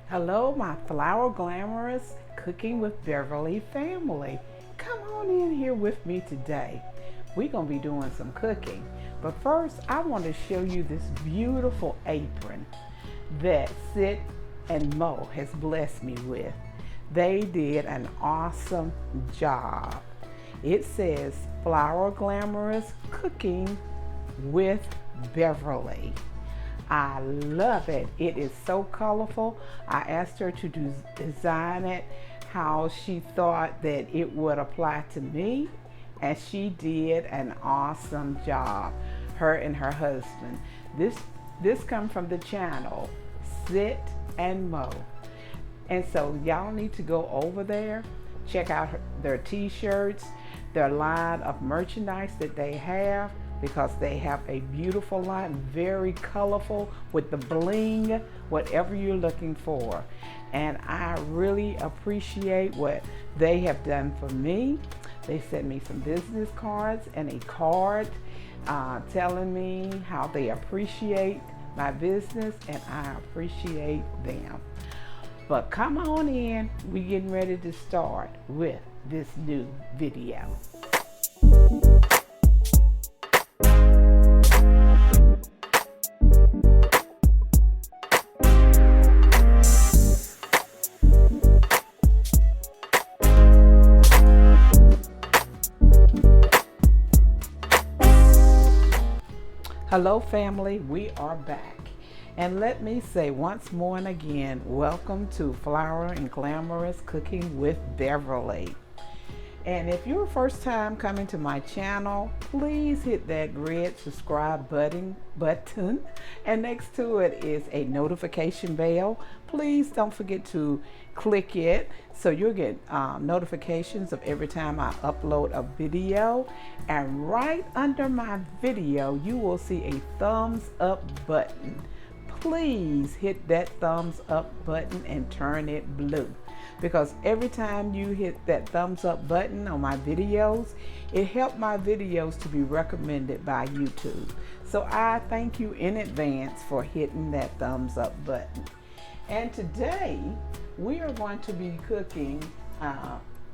Hello, my flower glamorous Cooking with Beverly family. Come on in here with me today. We're going to be doing some cooking. But first, I want to show you this beautiful apron that Sid and Mo has blessed me with. They did an awesome job. It says Flower Glamorous Cooking with Beverly. I love it. It is so colorful. I asked her to design it how she thought that it would apply to me, and she did an awesome job. Her and her husband. This comes from the channel Sit and Mo. And so y'all need to go over there, check out their t-shirts, their line of merchandise that they have, because they have a beautiful line, very colorful with the bling, whatever you're looking for. And I really appreciate what they have done for me. They sent me some business cards and a card telling me how they appreciate my business, and I appreciate them. But come on in, we getting ready to start with this new video. Hello family, we are back. And let me say once more and again, welcome to Flower and Glamorous Cooking with Beverly. And if you're first time coming to my channel, please hit that red subscribe button, and next to it is a notification bell. Please don't forget to click it so you'll get notifications of every time I upload a video. And right under my video, you will see a thumbs up button. Please hit that thumbs up button and turn it blue, because every time you hit that thumbs up button on my videos, it helps my videos to be recommended by YouTube. So I thank you in advance for hitting that thumbs up button. And today we are going to be cooking,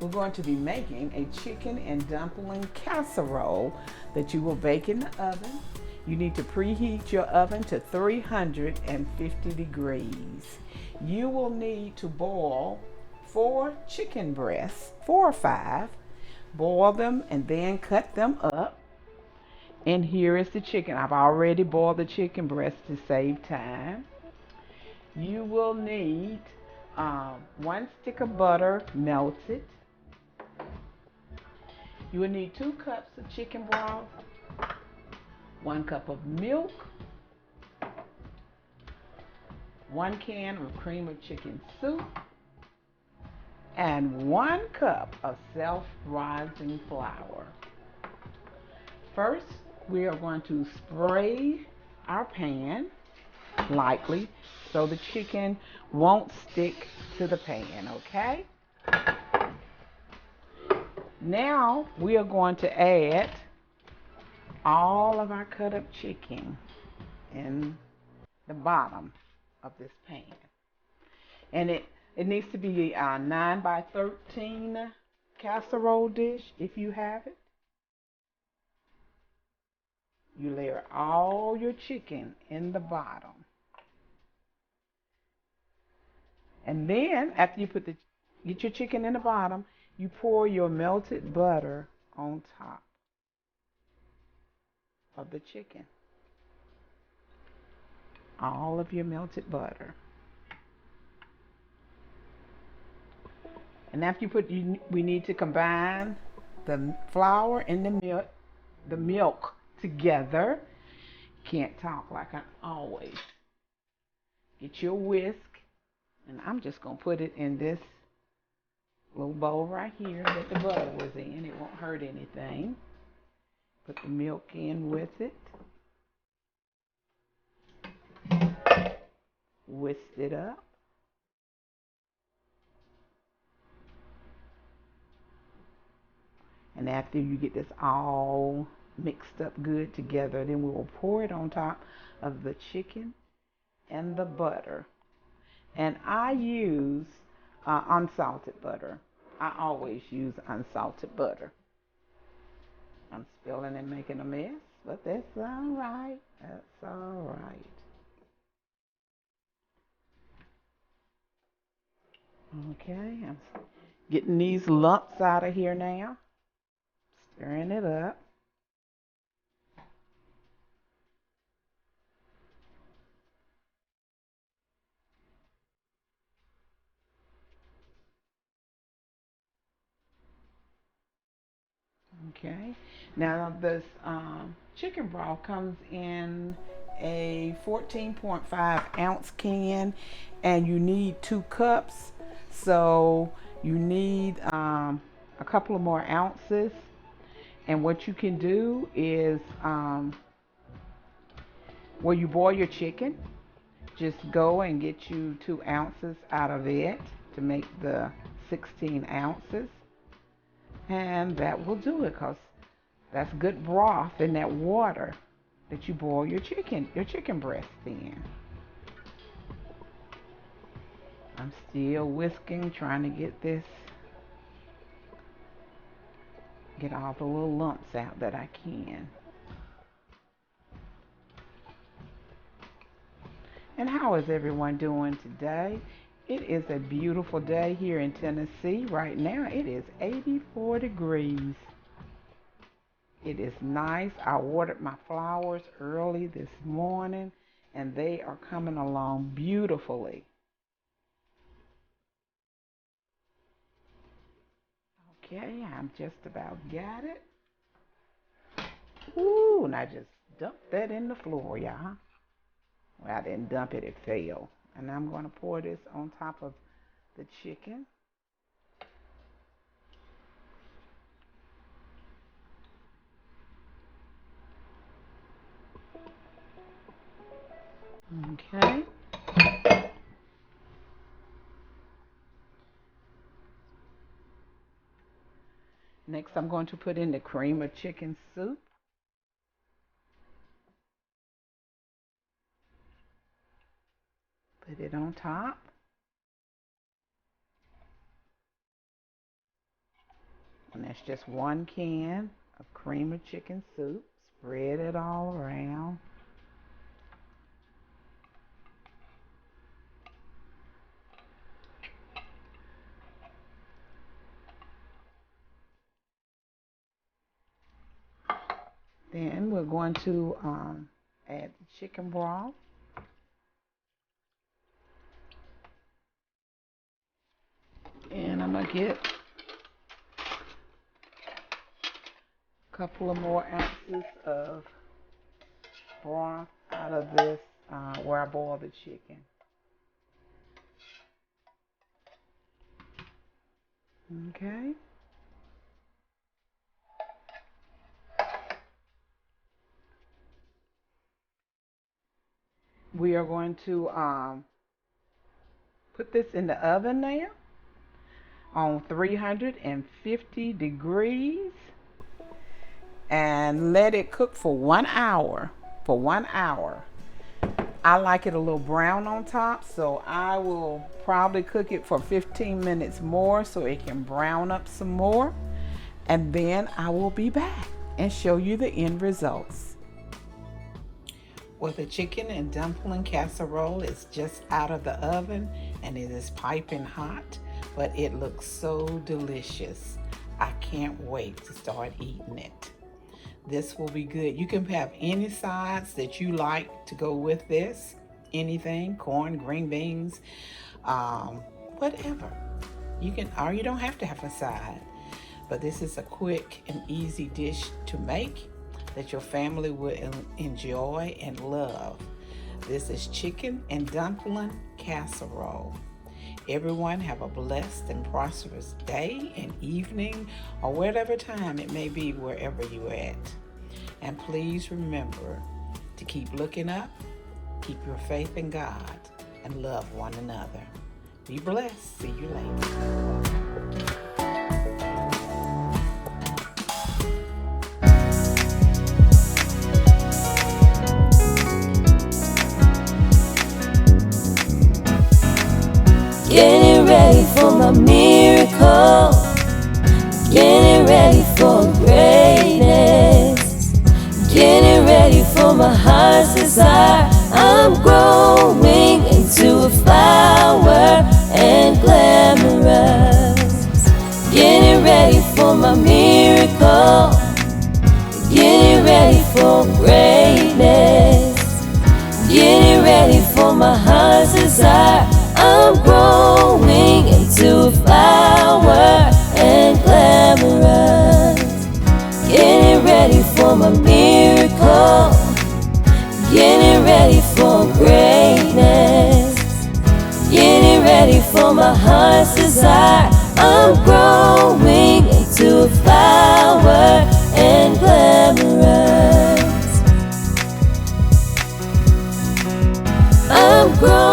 we're going to be making a chicken and dumpling casserole that you will bake in the oven. You need to preheat your oven to 350 degrees. You will need to boil 4 chicken breasts, 4 or 5. Boil them and then cut them up. And here is the chicken. I've already boiled the chicken breast to save time. You will need 1 stick of butter melted. You will need 2 cups of chicken broth, 1 cup of milk, 1 can of cream of chicken soup, and 1 cup of self-rising flour. First, we are going to spray our pan lightly so the chicken won't stick to the pan, okay? Now we are going to add all of our cut up chicken in the bottom of this pan. And it needs to be a 9 by 13 casserole dish if you have it. You layer all your chicken in the bottom. And then after you get your chicken in the bottom, you pour your melted butter on top of the chicken. All of your melted butter. And after you put, we need to combine the flour and the milk together. Can't talk like I always. Get your whisk, and I'm just gonna put it in this little bowl right here that the butter was in. It won't hurt anything. Put the milk in with it. Whisk it up. And after you get this all mixed up good together, then we will pour it on top of the chicken and the butter. And I use unsalted butter. I always use unsalted butter. I'm spilling and making a mess, but that's all right. That's all right. Okay, I'm getting these lumps out of here now. Stirring it up. Okay, now this chicken broth comes in a 14.5 ounce can, and you need 2 cups. So you need a couple of more ounces. And what you can do is where you boil your chicken, just go and get you 2 ounces out of it to make the 16 ounces. And that will do it, because that's good broth in that water that you boil your chicken breast in. I'm still whisking, trying to get all the little lumps out that I can. And how is everyone doing today? It is a beautiful day here in Tennessee. Right now it is 84 degrees. It is nice. I watered my flowers early this morning, and they are coming along beautifully. Okay, I'm just about got it. Ooh, and I just dumped that in the floor, y'all. Well, I didn't dump it, it fell. And I'm going to pour this on top of the chicken. Okay. Next, I'm going to put in the cream of chicken soup. Put it on top. And that's just 1 can of cream of chicken soup. Spread it all around. Then we're going to add the chicken broth. And I'm going to get a couple of more ounces of broth out of this where I boil the chicken. Okay. We are going to put this in the oven now on 350 degrees and let it cook for 1 hour. For 1 hour. I like it a little brown on top, so I will probably cook it for 15 minutes more so it can brown up some more. And then I will be back and show you the end results. Well, the chicken and dumpling casserole is just out of the oven and it is piping hot, but it looks so delicious. I can't wait to start eating it. This will be good. You can have any sides that you like to go with this. Anything, corn, green beans, whatever. You can, or you don't have to have a side. But this is a quick and easy dish to make that your family will enjoy and love. This is chicken and dumpling casserole. Everyone have a blessed and prosperous day and evening, or whatever time it may be wherever you're at. And please remember to keep looking up, keep your faith in God, and love one another. Be blessed. See you later. Getting ready for my miracle. Getting ready for greatness. Getting ready for my heart's desire. I'm growing into a flower and glamorous. Getting ready for my miracle. Getting ready for greatness. Getting ready for my heart's desire. I'm growing into a flower and glamorous. Getting ready for my miracle. Getting ready for greatness. Getting ready for my heart's desire. I'm growing into a flower and glamorous. I'm growing